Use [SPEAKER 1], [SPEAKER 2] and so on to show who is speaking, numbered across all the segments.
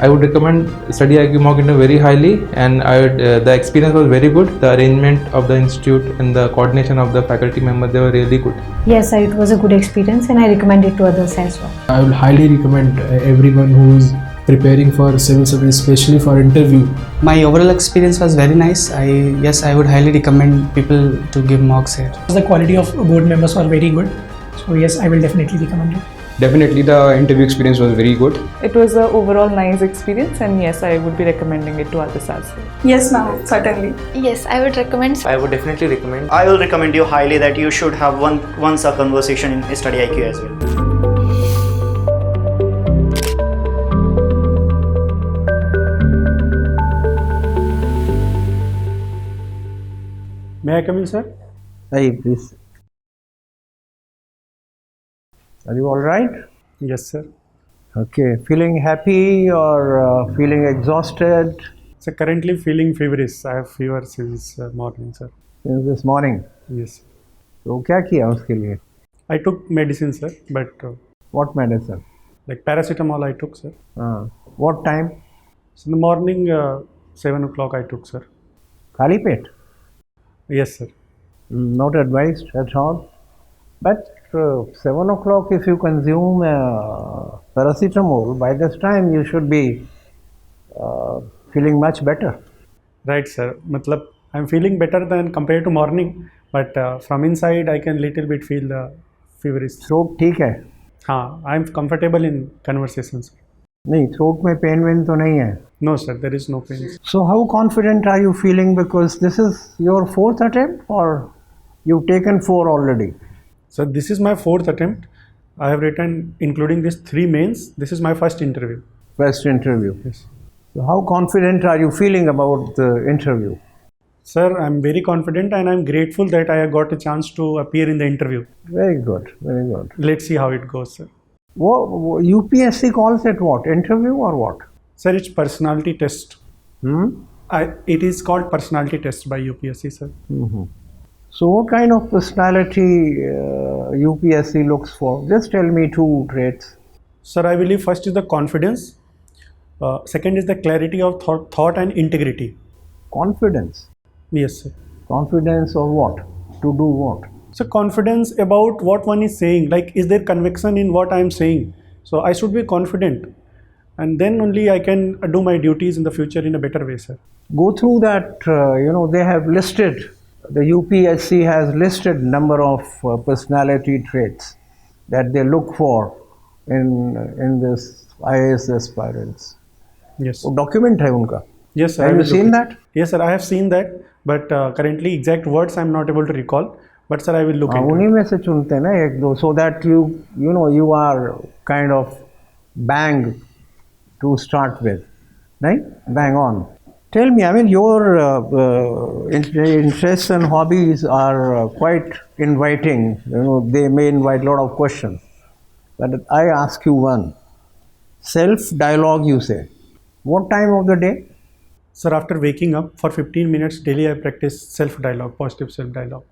[SPEAKER 1] I would recommend Studyiq mock interview very highly, and the experience was very good. The arrangement of the institute and the coordination of the faculty members, they were really good.
[SPEAKER 2] Yes, it was a good experience and I recommend it to others as well.
[SPEAKER 3] I will highly recommend everyone who is preparing for civil service, especially for interview.
[SPEAKER 4] My overall experience was very nice. I would highly recommend people to give mocks here.
[SPEAKER 5] The quality of board members were very good. So yes, I will definitely recommend it.
[SPEAKER 6] Definitely the interview experience was very good.
[SPEAKER 7] It was an overall nice experience, and yes, I would be recommending it to others as well.
[SPEAKER 8] Yes, ma'am, certainly.
[SPEAKER 9] Yes, I would recommend.
[SPEAKER 10] I would definitely recommend.
[SPEAKER 11] I will recommend you highly that you should have once a conversation in Studyiq as well.
[SPEAKER 12] May I come in, sir?
[SPEAKER 13] Hey, please. Are you all right?
[SPEAKER 12] Yes, sir.
[SPEAKER 13] Okay. Feeling happy or feeling exhausted?
[SPEAKER 12] So currently feeling feverish. I have fever since morning, sir.
[SPEAKER 13] Since this morning?
[SPEAKER 12] Yes.
[SPEAKER 13] So क्या किया उसके लिए?
[SPEAKER 12] I took medicine, sir, but
[SPEAKER 13] what medicine?
[SPEAKER 12] Like paracetamol I took, sir.
[SPEAKER 13] What time?
[SPEAKER 12] So in the morning 7 o'clock I took, sir.
[SPEAKER 13] खाली पेट?
[SPEAKER 12] Yes, sir.
[SPEAKER 13] Not advised at all. But 7 o'clock, if you consume paracetamol, by this time you should be feeling much better.
[SPEAKER 12] Right, sir. Matlab, I'm feeling better than compared to morning, but from inside I can little bit feel the feverish.
[SPEAKER 13] Throat ठीक है?
[SPEAKER 12] हाँ, I'm comfortable in conversations.
[SPEAKER 13] नहीं, throat में pain when तो नहीं है?
[SPEAKER 12] No, sir. There is no pain.
[SPEAKER 13] So how confident are you feeling, because this is your 4th attempt or you've taken 4 already?
[SPEAKER 12] So this is my 4th attempt. I have written, including these 3 mains, this is my first interview.
[SPEAKER 13] First interview?
[SPEAKER 12] Yes.
[SPEAKER 13] So how confident are you feeling about the interview?
[SPEAKER 12] Sir, I'm very confident and I'm grateful that I got a chance to appear in the interview.
[SPEAKER 13] Very good, very good.
[SPEAKER 12] Let's see how it goes, sir.
[SPEAKER 13] UPSC calls it what? Interview or what?
[SPEAKER 12] Sir, it's personality test. It is called personality test by UPSC, sir.
[SPEAKER 13] So what kind of personality UPSC looks for? Just tell me 2 traits.
[SPEAKER 12] Sir, I believe first is the confidence. Second is the clarity of thought and integrity.
[SPEAKER 13] Confidence?
[SPEAKER 12] Yes, sir.
[SPEAKER 13] Confidence of what? To do what?
[SPEAKER 12] So confidence about what one is saying. Like, is there conviction in what I am saying? So I should be confident. And then only I can do my duties in the future in a better way, sir.
[SPEAKER 13] Go through that, they have listed, the UPSC has listed number of personality traits that they look for in this IAS aspirants.
[SPEAKER 12] Yes.
[SPEAKER 13] वो document है उनका.
[SPEAKER 12] Yes, sir.
[SPEAKER 13] Have you seen that?
[SPEAKER 12] Yes, sir. I have seen that, but currently exact words I am not able to recall. But sir, I will look into it.
[SPEAKER 13] उन्हीं में से चुनते हैं ना एक दो, so that you are kind of bang to start with, right? Bang on. Tell me, I mean, your interests and hobbies are quite inviting. They may invite a lot of questions. But I ask you one. Self-dialogue, you say. What time of the day?
[SPEAKER 12] Sir, after waking up for 15 minutes daily, I practice self-dialogue, positive self-dialogue.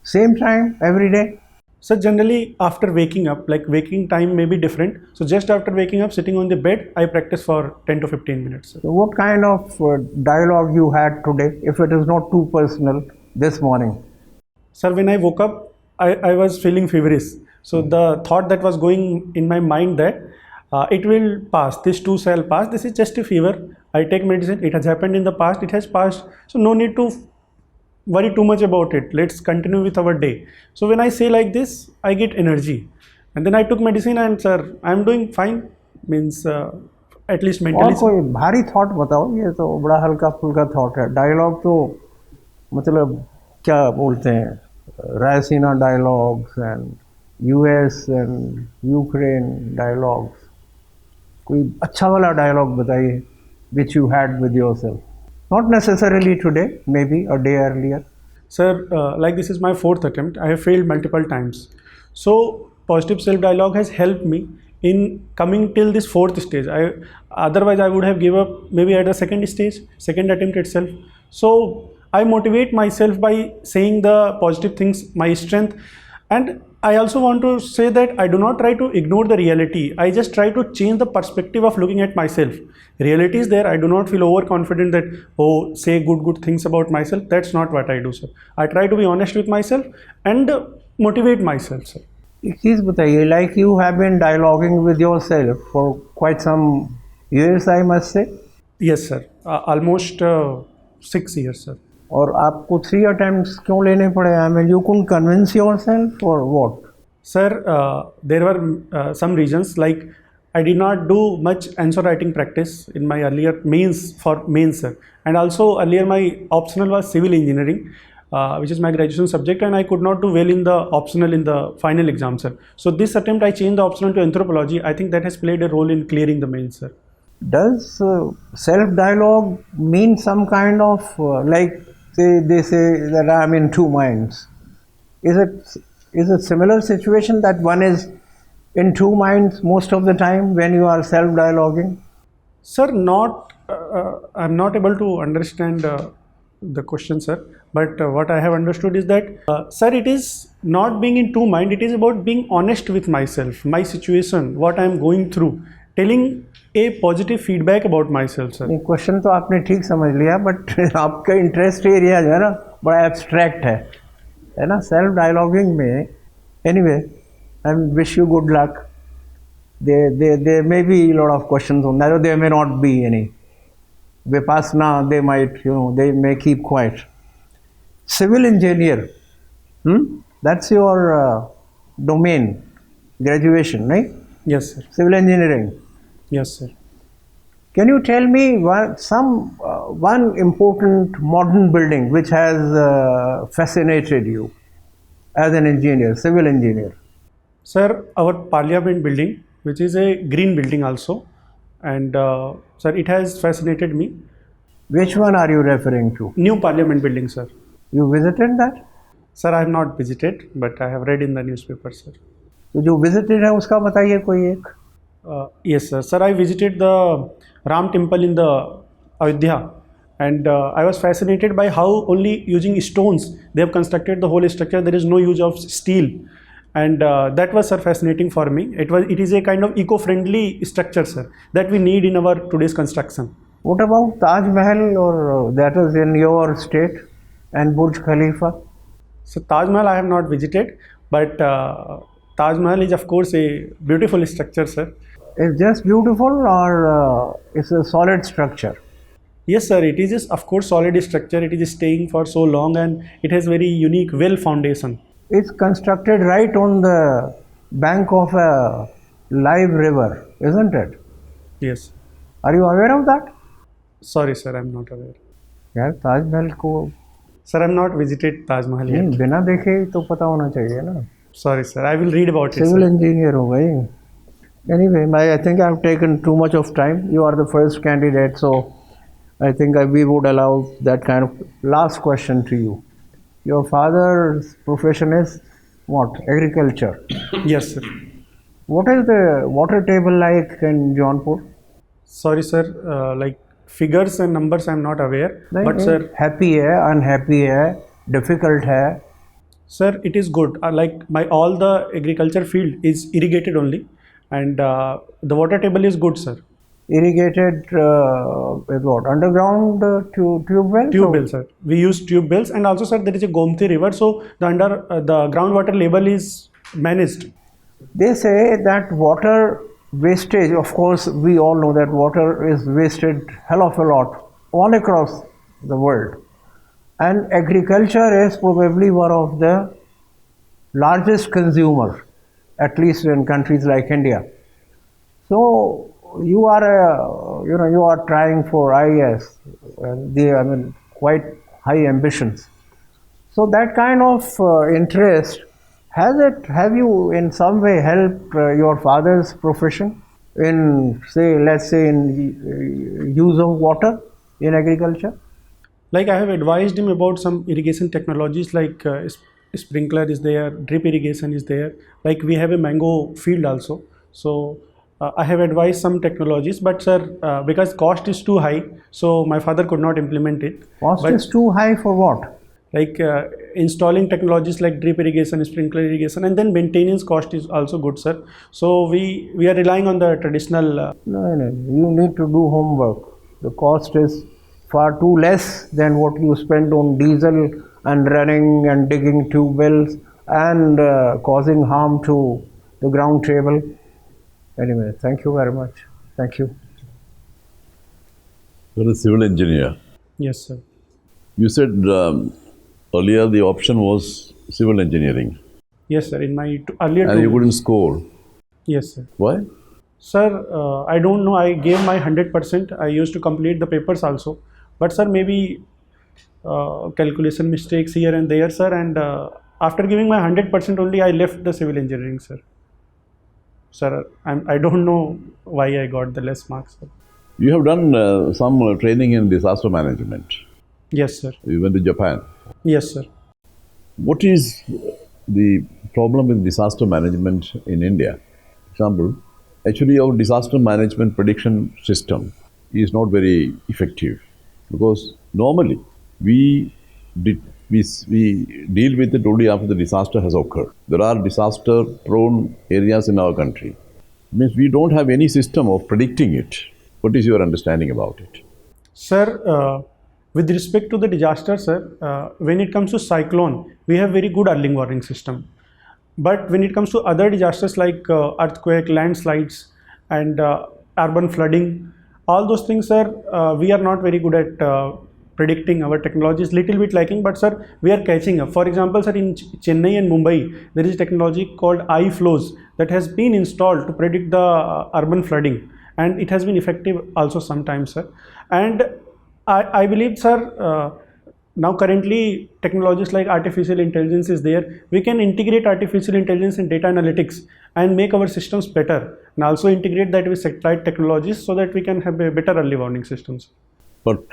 [SPEAKER 13] Same time every day?
[SPEAKER 12] So generally after waking up, like waking time may be different. So just after waking up, sitting on the bed, I practice for 10 to 15 minutes.
[SPEAKER 13] So what kind of dialogue you had today, if it is not too personal, this morning?
[SPEAKER 12] Sir, when I woke up, I was feeling feverish. So the thought that was going in my mind that it will pass, this too shall pass, this is just a fever. I take medicine, it has happened in the past, it has passed. So no need to worry too much about it. Let's continue with our day. So when I say like this, I get energy. And then I took medicine and sir, I am doing fine. Means at least mentally.
[SPEAKER 13] और कोई भारी thought बताओ, ये तो बड़ा हल्का फुल्का thought है. Dialogue तो मतलब क्या बोलते हैं? Raisina dialogues and US and Ukraine dialogues. कोई अच्छा वाला dialogue बताइए, which you had with yourself. Not necessarily today, maybe a day earlier.
[SPEAKER 12] Sir, like this is my 4th attempt. I have failed multiple times. So positive self-dialogue has helped me in coming till this 4th stage. Otherwise I would have given up maybe at the 2nd stage, 2nd attempt itself. So I motivate myself by saying the positive things, my strength, and I also want to say that I do not try to ignore the reality. I just try to change the perspective of looking at myself. Reality is there. I do not feel overconfident that, oh, say good things about myself. That's not what I do, sir. I try to be honest with myself and motivate myself, sir.
[SPEAKER 13] एक चीज़ बताइए, like you have been dialoguing with yourself for quite some years, I must say.
[SPEAKER 12] Yes, sir. Almost 6 years, sir.
[SPEAKER 13] और आपको 3 attempts क्यों लेने पड़े? I mean, you couldn't convince yourself or what?
[SPEAKER 12] Sir, there were some reasons, like I did not do much answer writing practice in my earlier mains, sir. And also earlier my optional was civil engineering, which is my graduation subject, and I could not do well in the optional in the final exam, sir. So this attempt I changed the optional to anthropology. I think that has played a role in clearing the mains, sir.
[SPEAKER 13] Does self-dialogue mean some kind of like they say that I'm in two minds? Is it similar situation that one is in two minds most of the time when you are self-dialoguing?
[SPEAKER 12] Sir, I'm not able to understand the question, sir. But what I have understood is that, sir, it is not being in two mind. It is about being honest with myself, my situation, what I am going through, telling a positive feedback about myself, sir.
[SPEAKER 13] ये question तो आपने ठीक समझ लिया, but आपका interest area जो है ना बड़ा एब्स्ट्रैक्ट है ना सेल्फ डायलॉगिंग में. Anyway, I wish you good luck. there may be a lot of questions on that, or there may not be any. Vipassana, they might, they may keep quiet. Civil engineer, that's your domain, graduation, right?
[SPEAKER 12] Yes, sir.
[SPEAKER 13] Civil engineering.
[SPEAKER 12] Yes, sir.
[SPEAKER 13] Can you tell me one important modern building which has fascinated you as an engineer, civil engineer?
[SPEAKER 12] Sir, our parliament building, which is a green building also, and sir, it has fascinated me.
[SPEAKER 13] Which one are you referring to?
[SPEAKER 12] New parliament building, sir.
[SPEAKER 13] You visited that?
[SPEAKER 12] Sir, I have not visited, but I have read in the newspaper, sir.
[SPEAKER 13] तो जो visited है उसका बताइए कोई एक.
[SPEAKER 12] Yes, sir. Sir, I visited the Ram temple in the Ayodhya, and I was fascinated by how only using stones they have constructed the whole structure. There is no use of steel, and that was, sir, fascinating for me. It is a kind of eco-friendly structure, sir, that we need in our today's construction.
[SPEAKER 13] What about Taj Mahal, or that is in your state, and Burj Khalifa?
[SPEAKER 12] So Taj Mahal I have not visited, but Taj Mahal is of course a beautiful structure, sir.
[SPEAKER 13] It's just beautiful, or it's a solid structure?
[SPEAKER 12] Yes, sir, it is of course solid structure. It is staying for so long, and it has very unique well foundation.
[SPEAKER 13] It's constructed right on the bank of a live river, isn't it?
[SPEAKER 12] Yes.
[SPEAKER 13] Are you aware of that?
[SPEAKER 12] Sorry, sir, I'm not aware.
[SPEAKER 13] यार ताजमहल को
[SPEAKER 12] Sir, I'm not visited Taj Mahal yet.
[SPEAKER 13] नहीं, बिना देखे तो पता होना चाहिए ना.
[SPEAKER 12] Sorry, sir, I will read about it.
[SPEAKER 13] Civil
[SPEAKER 12] Sir.
[SPEAKER 13] engineer हो गई. Anyway, I think I've taken too much of time. You are the first candidate, so I think we would allow that kind of last question to you. Your father's profession is what? Agriculture.
[SPEAKER 12] Yes, sir.
[SPEAKER 13] What is the water table like in Jaunpur?
[SPEAKER 12] Sorry, sir, like figures and numbers I'm not aware. But sir,
[SPEAKER 13] happy है, unhappy है, difficult है.
[SPEAKER 12] Sir, it is good. Like all the agriculture field is irrigated only, and the water table is good, sir.
[SPEAKER 13] Irrigated with what? Underground tube wells?
[SPEAKER 12] Tube wells, sir. We use tube wells, and also, sir, there is a Gomti river, so the groundwater level is managed.
[SPEAKER 13] They say that water wastage, of course, we all know that water is wasted hell of a lot all across the world, and agriculture is probably one of the largest consumer, at least in countries like India. So you are trying for IAS, and quite high ambitions. So that kind of interest, have you in some way helped your father's profession in, let's say in use of water in agriculture?
[SPEAKER 12] Like I have advised him about some irrigation technologies, like sprinkler is there, drip irrigation is there. Like we have a mango field also, so I have advised some technologies, but sir, because cost is too high, so my father could not implement it.
[SPEAKER 13] Cost is too high for what?
[SPEAKER 12] like installing technologies like drip irrigation, sprinkler irrigation, and then maintenance cost is also good, sir. So we are relying on the traditional.
[SPEAKER 13] No, you need to do homework. The cost is far too less than what you spend on diesel and running and digging tube wells and causing harm to the ground table. Anyway, thank you very much. Thank you.
[SPEAKER 8] You're a civil engineer.
[SPEAKER 12] Yes, sir.
[SPEAKER 8] You said earlier the option was civil engineering.
[SPEAKER 12] Yes, sir. In my earlier.
[SPEAKER 8] And you couldn't score.
[SPEAKER 12] Yes, sir.
[SPEAKER 8] Why?
[SPEAKER 12] Sir, I don't know. I gave my 100%. I used to complete the papers also. But sir, maybe calculation mistakes here and there, sir. And after giving my 100% only, I left the civil engineering, sir. Sir, I don't know why I got the less marks, sir.
[SPEAKER 8] You have done some training in disaster management.
[SPEAKER 12] Yes, sir.
[SPEAKER 8] You went to Japan.
[SPEAKER 12] Yes, sir.
[SPEAKER 8] What is the problem with disaster management in India? Example, actually our disaster management prediction system is not very effective because normally we deal with it only after the disaster has occurred. There are disaster prone areas in our country. Means we don't have any system of predicting it. What is your understanding about it?
[SPEAKER 12] Sir, with respect to the disaster, sir, when it comes to cyclone, we have very good early warning system. But when it comes to other disasters like earthquake, landslides, and urban flooding, all those things, sir, we are not very good at predicting. Our technology is little bit lacking, but sir, we are catching up. For example, sir, in Chennai and Mumbai, there is technology called iFlows that has been installed to predict the urban flooding, and it has been effective also sometimes, sir. And I believe, sir, now currently technologies like artificial intelligence is there. We can integrate artificial intelligence in data analytics and make our systems better, and also integrate that with satellite technologies so that we can have a better early warning systems.
[SPEAKER 8] But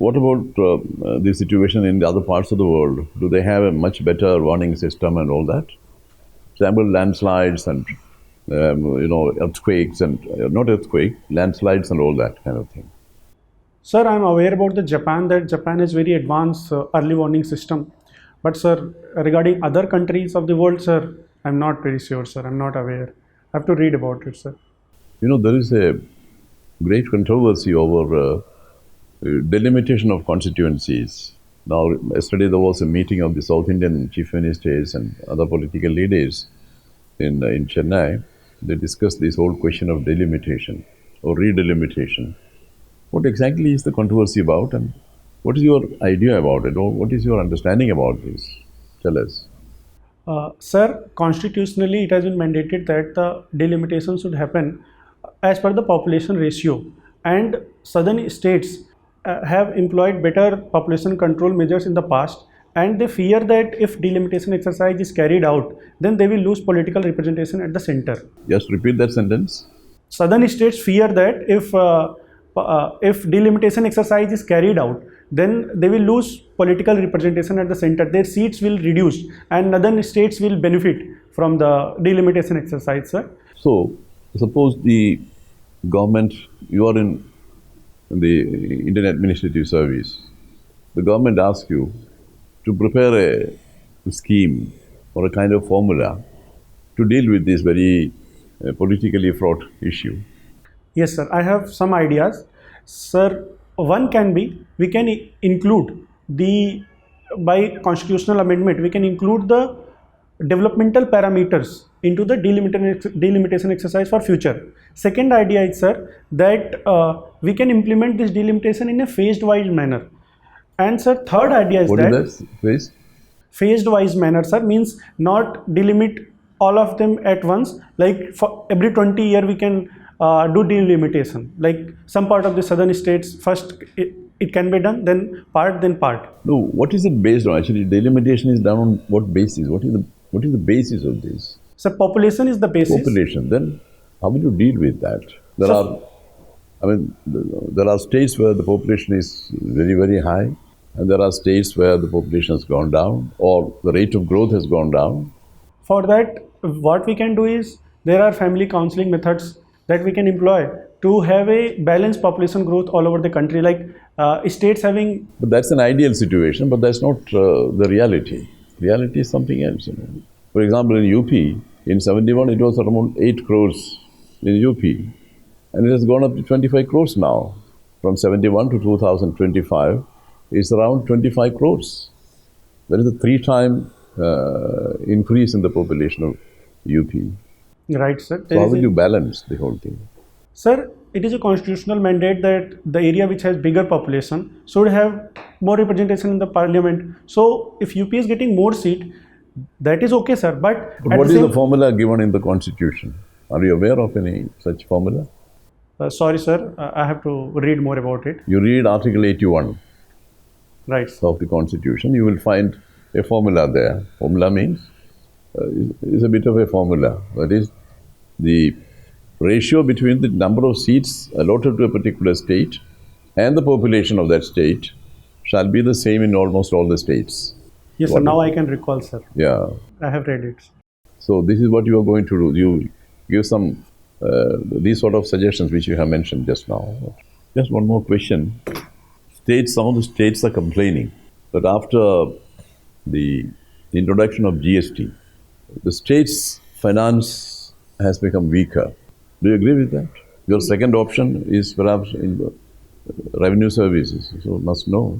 [SPEAKER 8] what about the situation in the other parts of the world? Do they have a much better warning system and all that? Example, landslides and earthquakes and not earthquake, landslides and all that kind of thing.
[SPEAKER 12] Sir, I am aware about the Japan, that Japan is very advanced early warning system. But sir, regarding other countries of the world, sir, I am not very sure, sir. I am not aware. I have to read about it, sir.
[SPEAKER 8] You know, there is a great controversy over delimitation of constituencies. Now, yesterday there was a meeting of the South Indian chief ministers and other political leaders in Chennai. They discussed this whole question of delimitation or redelimitation. What exactly is the controversy about, and what is your idea about it, or what is your understanding about this? Tell us.
[SPEAKER 12] Sir, constitutionally it has been mandated that the delimitation should happen as per the population ratio, and southern states have employed better population control measures in the past, and they fear that if delimitation exercise is carried out, then they will lose political representation at the center.
[SPEAKER 8] Just repeat that sentence.
[SPEAKER 12] Southern states fear that if delimitation exercise is carried out, then they will lose political representation at the center. Their seats will reduce, and northern states will benefit from the delimitation exercise, sir.
[SPEAKER 8] So, suppose the government, you are in the Indian Administrative Service, the government asks you to prepare a scheme or a kind of formula to deal with this very politically fraught issue.
[SPEAKER 12] Yes, sir. I have some ideas. Sir, one can be, we can include by constitutional amendment, we can include the developmental parameters into the delimitation exercise for future. Second idea is, sir, that we can implement this delimitation in a phased wise manner. And sir, third idea is
[SPEAKER 8] what
[SPEAKER 12] that
[SPEAKER 8] is this?
[SPEAKER 12] Phased wise manner, sir, means not delimit all of them at once. Like for every 20 years we can do delimitation. Like some part of the southern states, first it can be done, then part.
[SPEAKER 8] No, what is it based on? Actually, delimitation is done on what basis? What is the basis of this?
[SPEAKER 12] So population is the basis.
[SPEAKER 8] Population. Then how will you deal with that? There are states where the population is very, very high, and there are states where the population has gone down or the rate of growth has gone down.
[SPEAKER 12] For that, what we can do is, there are family counseling methods that we can employ to have a balanced population growth all over the country, like states having.
[SPEAKER 8] But that's an ideal situation, but that's not the reality. Reality is something else. For example, in UP, in 71 it was around 8 crores in UP, and it has gone up to 25 crores now. From 71 to 2025, it's around 25 crores. That is a 3-time increase in the population of UP.
[SPEAKER 12] Right, sir.
[SPEAKER 8] So how will you balance the whole thing?
[SPEAKER 12] Sir, it is a constitutional mandate that the area which has bigger population should have more representation in the parliament. So if UP is getting more seat, that is okay, sir. But
[SPEAKER 8] what is the formula given in the constitution? Are you aware of any such formula?
[SPEAKER 12] Sorry, sir. I have to read more about it.
[SPEAKER 8] You read Article 81
[SPEAKER 12] of
[SPEAKER 8] the constitution. You will find a formula there. Formula means is a bit of a formula. That is the ratio between the number of seats allotted to a particular state and the population of that state shall be the same in almost all the states.
[SPEAKER 12] Yes, sir. Now I can recall, sir.
[SPEAKER 8] Yeah.
[SPEAKER 12] I have read it. So
[SPEAKER 8] this is what you are going to do. You give some these sort of suggestions which you have mentioned just now. Just one more question. Some of the states are complaining that after the introduction of GST, the state's finance has become weaker. Do you agree with that? Your second option is perhaps in the revenue services, so must know.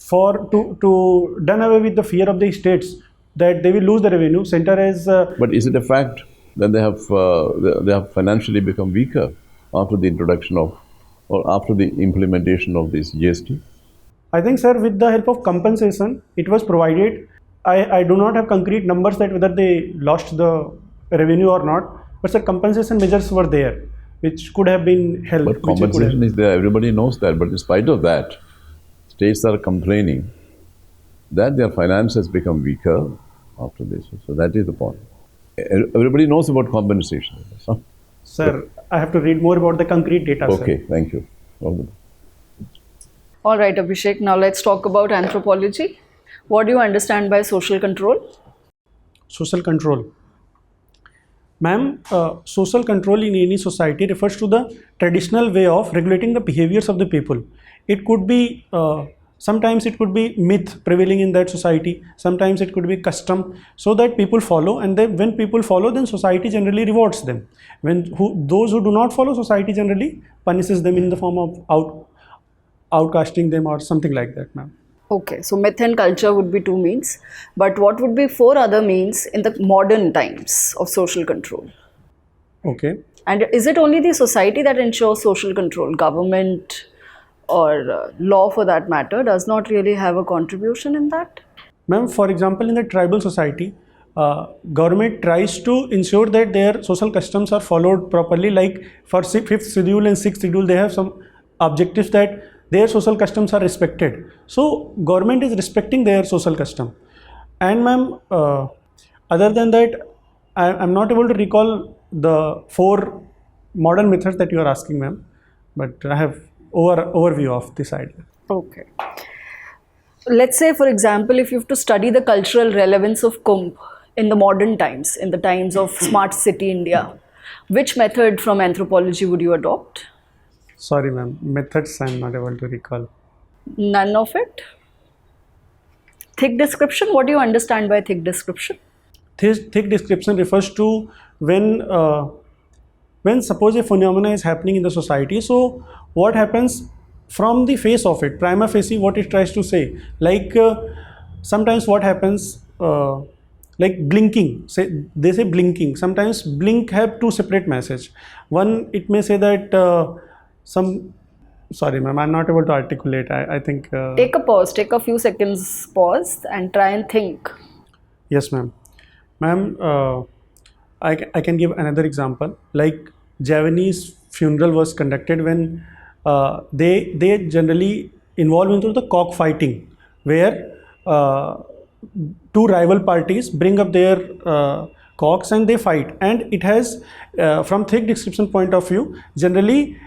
[SPEAKER 12] To done away with the fear of the states that they will lose the revenue, center has.
[SPEAKER 8] But is it a fact that they have financially become weaker after the introduction of, or after the implementation of this GST?
[SPEAKER 12] I think, sir, with the help of compensation, it was provided. I do not have concrete numbers that whether they lost the revenue or not, but sir, compensation measures were there, which could have been helped.
[SPEAKER 8] But compensation is there, everybody knows that, but in spite of that, states are complaining that their finance has become weaker after this. So that is the point. Everybody knows about compensation.
[SPEAKER 12] Sir, I have to read more about the concrete data.
[SPEAKER 8] Okay,
[SPEAKER 12] sir.
[SPEAKER 8] Thank you.
[SPEAKER 9] All right, Abhishek, now let's talk about anthropology. What do you understand by social control?
[SPEAKER 12] Social control. Ma'am, social control in any society refers to the traditional way of regulating the behaviors of the people. It could be, sometimes it could be myth prevailing in that society, sometimes it could be custom, so that people follow, and then when people follow, then society generally rewards them. Those who do not follow, society generally punishes them in the form of outcasting them or something like that, ma'am.
[SPEAKER 9] Okay, so myth and culture would be 2 means, but what would be 4 other means in the modern times of social control?
[SPEAKER 12] Okay.
[SPEAKER 9] And is it only the society that ensures social control? Government or law for that matter does not really have a contribution in that?
[SPEAKER 12] Ma'am, for example, in the tribal society, government tries to ensure that their social customs are followed properly. Like for 5th schedule and 6th schedule, they have some objectives that their social customs are respected. So government is respecting their social custom. And ma'am, other than that, I'm not able to recall the 4 modern methods that you are asking, ma'am, but I have overview of this idea.
[SPEAKER 9] Okay. Let's say, for example, if you have to study the cultural relevance of Kumbh in the modern times, in the times of smart city India, which method from anthropology would you adopt?
[SPEAKER 12] Sorry, ma'am. Methods I'm not able to recall.
[SPEAKER 9] None of it? Thick description? What do you understand by thick description?
[SPEAKER 12] Thick description refers to when suppose a phenomena is happening in the society. So what happens from the face of it, prima facie, what it tries to say. Like sometimes what happens, like blinking. They say blinking. Sometimes blink have 2 separate messages. One, it may say that sorry ma'am, I'm not able to articulate. I think
[SPEAKER 9] take a pause, take a few seconds pause and try and think.
[SPEAKER 12] Yes, ma'am. Ma'am, I can give another example. Like Javanese funeral was conducted when they generally involve into the cockfighting, where 2 rival parties bring up their cocks and they fight. And it has, from thick description point of view, generally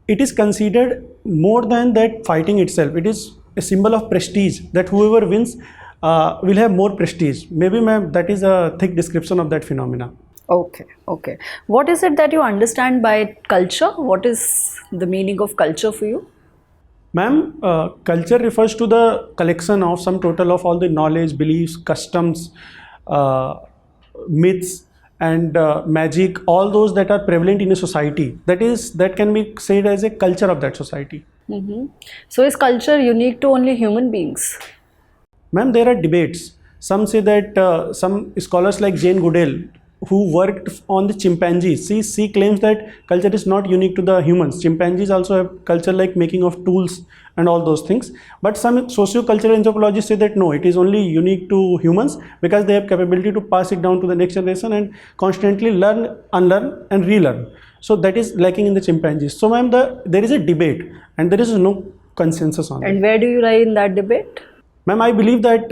[SPEAKER 12] it is considered more than that fighting itself. It is a symbol of prestige, that whoever wins will have more prestige. Maybe, ma'am, that is a thick description of that phenomena.
[SPEAKER 9] Okay, okay. What is it that you understand by culture? What is the meaning of culture for you?
[SPEAKER 12] Ma'am, culture refers to the collection of some total of all the knowledge, beliefs, customs, uh, myths, and magic, all those that are prevalent in a society. That can be said as a culture of that society.
[SPEAKER 9] So is culture unique to only human beings?
[SPEAKER 12] Ma'am, there are debates. Some say that some scholars like Jane Goodall, who worked on the chimpanzees, she claims that culture is not unique to the humans. Chimpanzees also have culture like making of tools and all those things. But some socio-cultural anthropologists say that no, it is only unique to humans because they have capability to pass it down to the next generation and constantly learn, unlearn and relearn. So that is lacking in the chimpanzees. So ma'am, there is a debate and there is no consensus on it.
[SPEAKER 9] And where do you lie in that debate?
[SPEAKER 12] Ma'am, I believe that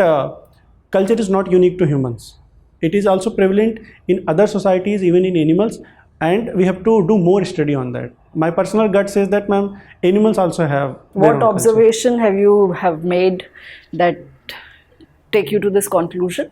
[SPEAKER 12] culture is not unique to humans. It is also prevalent in other societies, even in animals, and we have to do more study on that. My personal gut says that, ma'am, animals also have.
[SPEAKER 9] What observation have you made that take you to this conclusion?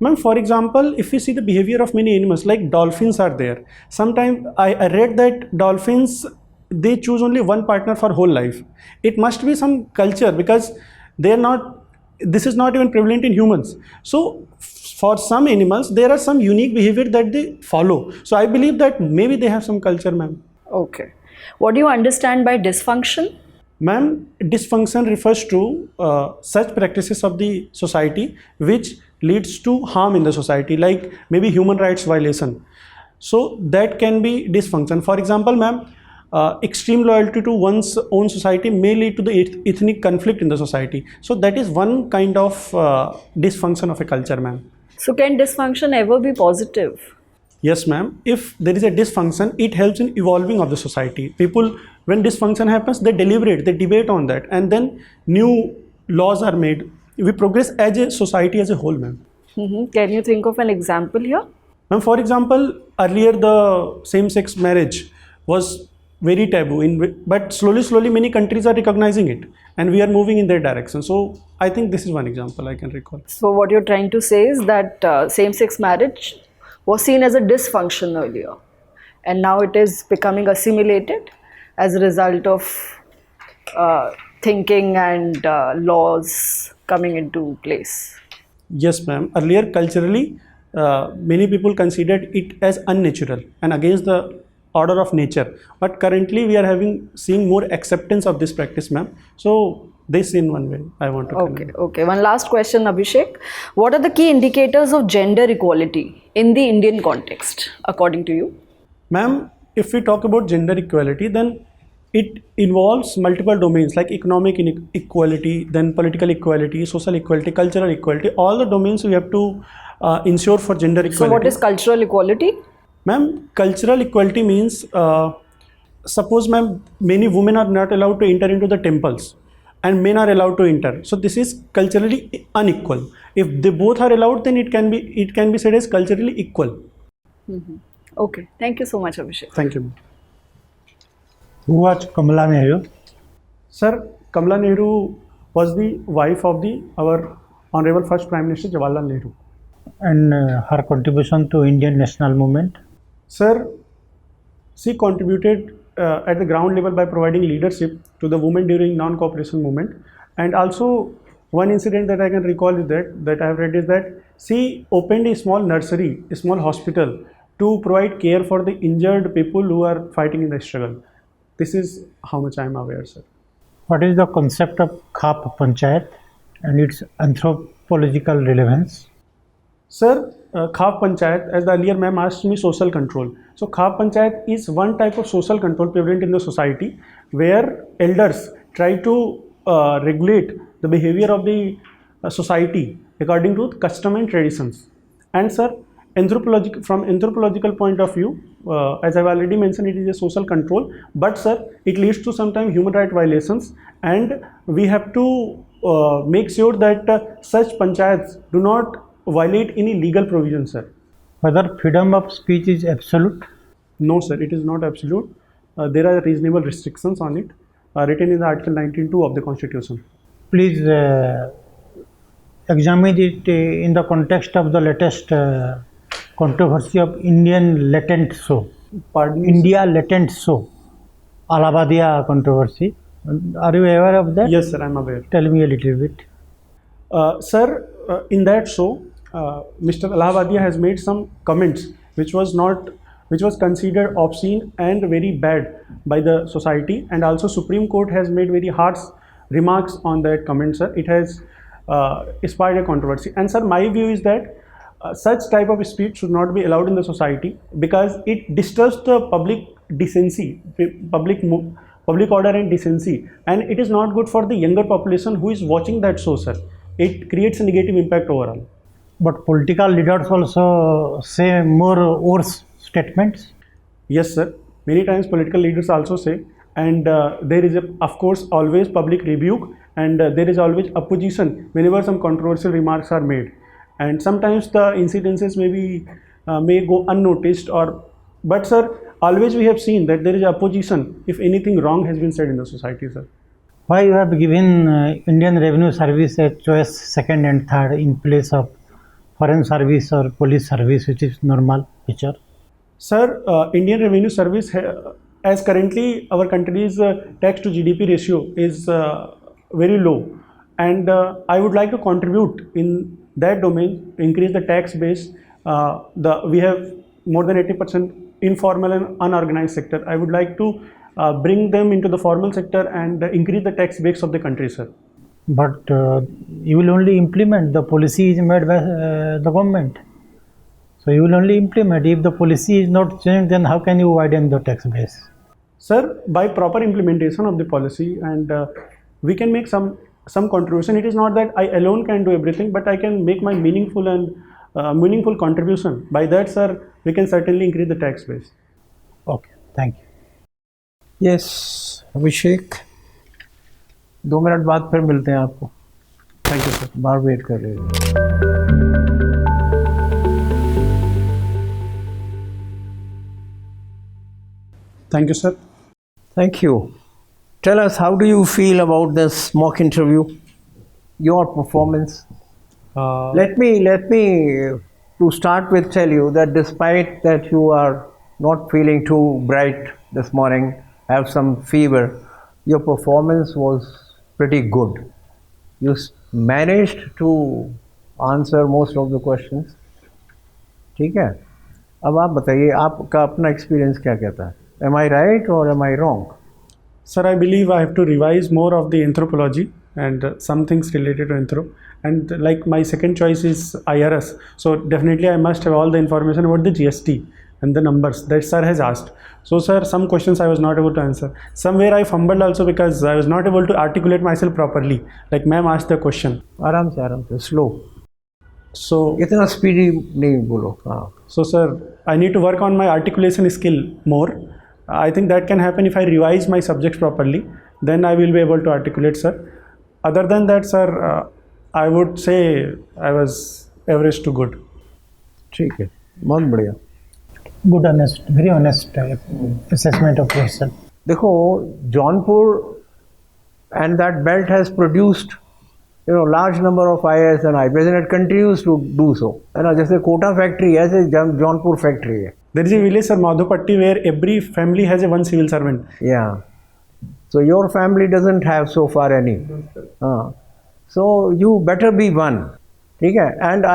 [SPEAKER 12] Ma'am, for example, if we see the behavior of many animals, like dolphins are there. Sometimes I read that dolphins, they choose only one partner for whole life. It must be some culture because they are not. This is not even prevalent in humans. So for some animals, there are some unique behavior that they follow. So I believe that maybe they have some culture, ma'am.
[SPEAKER 9] Okay. What do you understand by dysfunction?
[SPEAKER 12] Ma'am, dysfunction refers to such practices of the society which leads to harm in the society, like maybe human rights violation. So that can be dysfunction. For example, ma'am, extreme loyalty to one's own society may lead to the ethnic conflict in the society. So that is one kind of dysfunction of a culture, ma'am.
[SPEAKER 9] So can dysfunction ever be positive?
[SPEAKER 12] Yes, ma'am. If there is a dysfunction, it helps in evolving of the society. People, when dysfunction happens, they deliberate, they debate on that, and then new laws are made. We progress as a society as a whole, ma'am.
[SPEAKER 9] Can you think of an example here?
[SPEAKER 12] Ma'am, for example, earlier the same-sex marriage was very taboo, but slowly many countries are recognizing it, and we are moving in that direction. So I think this is one example I can recall.
[SPEAKER 9] So what you're trying to say is that same-sex marriage was seen as a dysfunction earlier, and now it is becoming assimilated as a result of thinking and laws coming into place.
[SPEAKER 12] Yes, ma'am. Earlier, culturally, many people considered it as unnatural and against the order of nature. But currently, we are seeing more acceptance of this practice, ma'am. So this in one way I want to convey.
[SPEAKER 9] Okay. One last question, Abhishek. What are the key indicators of gender equality in the Indian context, according to you?
[SPEAKER 12] Ma'am, if we talk about gender equality, then it involves multiple domains like economic equality, then political equality, social equality, cultural equality. All the domains we have to ensure for gender equality.
[SPEAKER 9] So what is cultural equality?
[SPEAKER 12] Ma'am, cultural equality means, suppose ma'am, many women are not allowed to enter into the temples and men are allowed to enter. So this is culturally unequal. If they both are allowed, then it can be said as culturally equal.
[SPEAKER 9] Okay, thank you so much, Abhishek.
[SPEAKER 12] Thank you.
[SPEAKER 10] Who was Kamala Nehru?
[SPEAKER 12] Sir, Kamala Nehru was the wife of our Honorable First Prime Minister Jawaharlal Nehru.
[SPEAKER 10] And her contribution to Indian national movement?
[SPEAKER 12] Sir, she contributed at the ground level by providing leadership to the women during non-cooperation movement. And also one incident that I can recall is that I have read is that she opened a small nursery, a small hospital to provide care for the injured people who are fighting in the struggle. This is how much I am aware, sir.
[SPEAKER 10] What is the concept of Khap Panchayat and its anthropological relevance?
[SPEAKER 12] Sir, Khap Panchayat, as the earlier ma'am asked me, social control. So Khap Panchayat is one type of social control prevalent in the society where elders try to regulate the behavior of the society according to custom and traditions. And sir, from anthropological point of view, as I've already mentioned, it is a social control, but sir, it leads to sometimes human rights violations, and we have to make sure that such panchayats do not violate any legal provisions, sir.
[SPEAKER 10] Whether freedom of speech is absolute?
[SPEAKER 12] No, sir, it is not absolute. There are reasonable restrictions on it, written in the Article 19(2) of the Constitution.
[SPEAKER 10] Please examine it in the context of the latest controversy of Indian latent show.
[SPEAKER 12] Pardon me,
[SPEAKER 10] India latent show. Allahabadiya controversy. Are you aware of that?
[SPEAKER 12] Yes, sir, I'm aware.
[SPEAKER 10] Tell me a little bit.
[SPEAKER 12] Sir, in that show, Mr. Allahabadia has made some comments which was considered obscene and very bad by the society, and also Supreme Court has made very harsh remarks on that comment, sir. It has inspired a controversy. And sir, my view is that such type of speech should not be allowed in the society because it disturbs the public decency, public order and decency, and it is not good for the younger population who is watching that show, sir. It creates a negative impact overall.
[SPEAKER 10] But political leaders also say more worse statements.
[SPEAKER 12] Yes, sir. Many times political leaders also say, and there is of course always public rebuke, and there is always opposition whenever some controversial remarks are made, and sometimes the incidences may go unnoticed, but sir, always we have seen that there is opposition if anything wrong has been said in the society, sir.
[SPEAKER 10] Why you have given Indian Revenue Service a choice second and third in place of Foreign Service or Police Service, which is normal feature?
[SPEAKER 12] Sir, Indian Revenue Service, as currently our country's tax to GDP ratio is very low, and I would like to contribute in that domain, increase the tax base. We have more than 80% informal and unorganized sector. I would like to bring them into the formal sector and increase the tax base of the country, sir.
[SPEAKER 10] But you will only implement the policy is made by the government. So you will only implement. If the policy is not changed, then how can you widen the tax base?
[SPEAKER 12] Sir, by proper implementation of the policy, and we can make some contribution. It is not that I alone can do everything, but I can make my meaningful contribution. By that, sir, we can certainly increase the tax base.
[SPEAKER 10] Okay, thank you.
[SPEAKER 13] Yes, Abhishek 2 minute बाद फिर मिलते हैं आपको.
[SPEAKER 12] Thank you sir.
[SPEAKER 13] बाहर wait कर रहे हैं.
[SPEAKER 12] Thank you, sir.
[SPEAKER 13] Thank you. Tell us, how do you feel about this mock interview? Your performance. Let me to start with tell you that despite that you are not feeling too bright this morning, have some fever, your performance was pretty good. You managed to answer most of the questions. ठीक है? अब आप बताइए, आपका अपना experience क्या कहता है? Am I right or am I wrong?
[SPEAKER 12] Sir, I believe I have to revise more of the anthropology and some things related to anthro. And like my second choice is IRS. So definitely I must have all the information about the GST and the numbers that sir has asked. So sir, some questions I was not able to answer. Somewhere I fumbled also because I was not able to articulate myself properly. Like ma'am asked the question.
[SPEAKER 13] आराम से, slow.
[SPEAKER 12] So
[SPEAKER 13] इतना speedy नहीं बोलो. हाँ.
[SPEAKER 12] So sir, I need to work on my articulation skill more. I think that can happen if I revise my subjects properly. Then I will be able to articulate, sir. Other than that, sir, I would say I was average to good.
[SPEAKER 13] ठीक है, बहुत बढ़िया.
[SPEAKER 10] Good, honest, very honest assessment of yourself.
[SPEAKER 13] देखो, Jaunpur and that belt has produced, large number of IAS and IPS, and it continues to do so. है ना, जैसे Kota factory है, ऐसे जौनपुर फैक्ट्री है.
[SPEAKER 12] There is a village, sir, Madhupatti, where every family has a one civil servant.
[SPEAKER 13] Yeah. So your family doesn't have so far any. So you better be one. ठीक है? And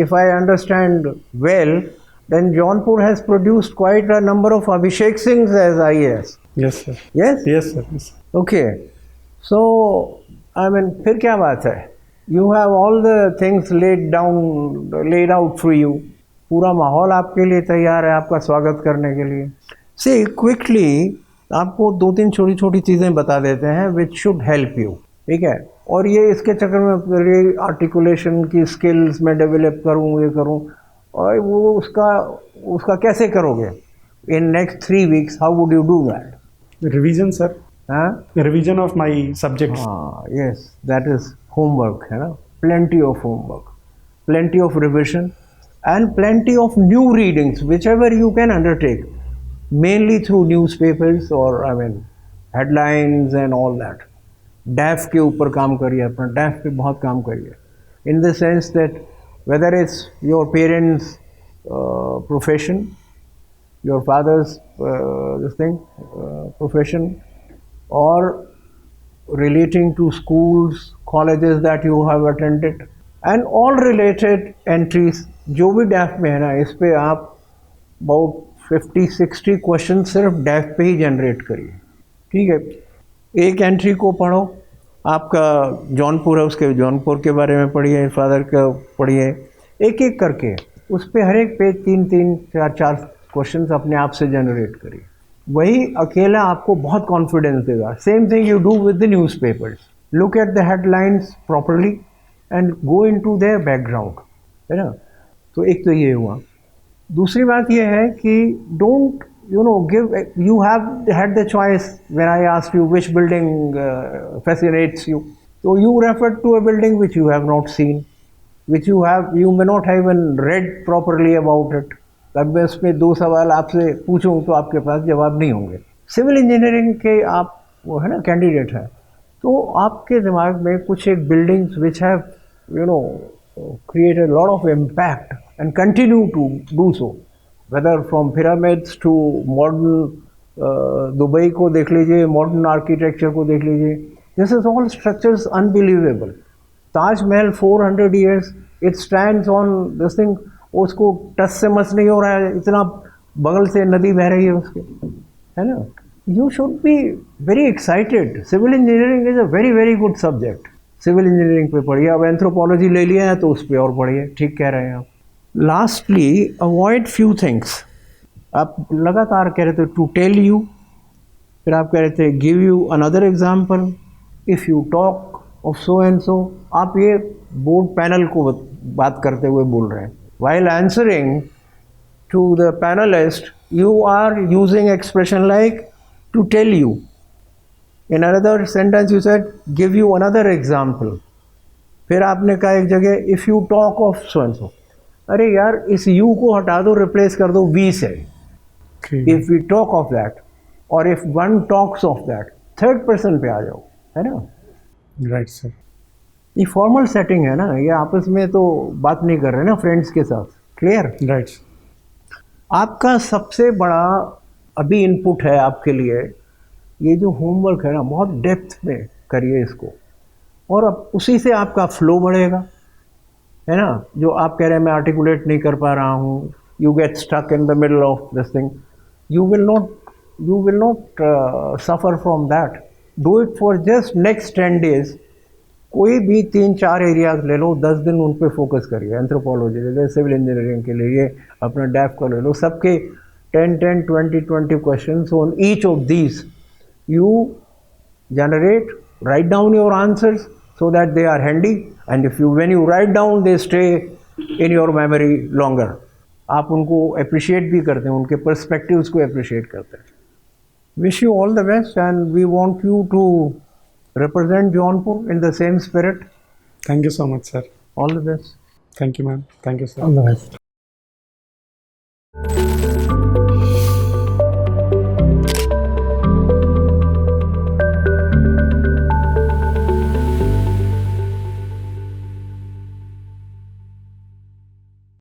[SPEAKER 13] if I understand well, then Jaunpur has produced quite a number of Abhishek Singhs as IAS.
[SPEAKER 12] Yes, sir.
[SPEAKER 13] Yes?
[SPEAKER 12] Yes, sir. Yes.
[SPEAKER 13] Okay. So, I mean, फिर क्या बात है? You have all the things laid out for you. पूरा माहौल आपके लिए तैयार है आपका स्वागत करने के लिए. See, quickly आपको 2-3 छोटी चीज़ें बता देते हैं which should help you. ठीक है? और ये इसके चक्कर में आर्टिकुलेशन की स्किल्स में डेवलप करूँ, ये करूँ, और वो उसका कैसे करोगे? In next 3 weeks, how would you do that?
[SPEAKER 12] Revision, sir. Revision of my subjects.
[SPEAKER 13] Yes, that is homework. है ना? Plenty of homework, plenty of revision, and plenty of new readings, whichever you can undertake, mainly through newspapers or headlines and all that. DAF के ऊपर काम करिए, अपना DAF पे बहुत काम करिए. In the sense that whether it's your parents profession, your father's profession, or relating to schools, colleges that you have attended, and all related entries जो भी DAF में है ना, इस पे आप about 50-60 क्वेश्चन सिर्फ DAF पे ही जनरेट करिए, ठीक है। एक एंट्री को पढ़ो, आपका जौनपुर है उसके जौनपुर के बारे में पढ़िए, फादर का पढ़िए, एक एक करके उस पर हर एक पेज 3-3, 4-4 क्वेश्चन अपने आप से जनरेट करिए। वही अकेला आपको बहुत कॉन्फिडेंस देगा। Same thing you do with the newspapers, look at the headlines properly and go into their background, है ना। तो एक तो ये हुआ। दूसरी बात ये है कि don't give, you have had the choice when I asked you which building fascinates you. So you referred to a building which you have not seen, which you may not have even read properly about it. तब मैं उसमें 2 सवाल आपसे पूछूं तो आपके पास जवाब नहीं होंगे। सिविल इंजीनियरिंग के आप वो है ना कैंडिडेट हैं, तो आपके दिमाग में कुछ एक buildings which have created a lot of impact and continue to do so. Whether from pyramids to modern Dubai को देख लीजिए, modern architecture को देख लीजिए, this is all structures unbelievable. Taj Mahal 400 years it stands on this thing, उसको टस से मस नहीं हो रहा है, इतना बगल से नदी बह रही है उसके, है ना। You should be very excited. Civil engineering is a very very good subject. Civil engineering पे पढ़िए। अब एंथ्रोपोलॉजी ले लिया है तो उस पर और पढ़िए, ठीक कह रहे हैं आप। Lastly avoid few things. आप लगातार कह रहे थे टू टेल यू, फिर आप कह रहे थे give you another example, if you talk of so and सो। आप ये बोर्ड पैनल को बात करते हुए बोल रहे हैं। While answering to the panelist you are using expression like to tell you. In another sentence you said give you another example. फिर आपने कहा एक जगह if you talk of so and so. अरे यार इस यू को हटा दो, रिप्लेस कर दो वी से। If we talk of that और if one talks of that, third person पे आ जाओ, है ना।
[SPEAKER 12] Right sir.
[SPEAKER 13] ये फॉर्मल सेटिंग है ना, ये आपस में तो बात नहीं कर रहे ना फ्रेंड्स के साथ। क्लियर?
[SPEAKER 12] राइट।
[SPEAKER 13] आपका सबसे बड़ा अभी इनपुट है आपके लिए, ये जो होमवर्क है ना, बहुत डेप्थ में करिए इसको, और अब उसी से आपका फ्लो बढ़ेगा, है ना। जो आप कह रहे हैं मैं आर्टिकुलेट नहीं कर पा रहा हूँ, you get stuck in the middle of this thing, you will not suffer from that. Do it for just next 10 days। कोई भी 3-4 एरियाज ले लो, 10 दिन उन पे फोकस करिए। एंथ्रोपोलॉजी ले लो, सिविल इंजीनियरिंग के लिए अपना डैफ का ले लो, सबके 10, 20 question on each of these. You generate, write down your answers so that they are handy, and when you write down they stay in your memory longer. आप उनको appreciate भी करते हैं, उनके perspectives को appreciate करते हैं। Wish you all the best, and we want you to represent Jaunpur in the same spirit.
[SPEAKER 12] Thank you so much, sir.
[SPEAKER 13] All the best.
[SPEAKER 12] Thank you, ma'am. Thank you, sir.
[SPEAKER 10] All the best.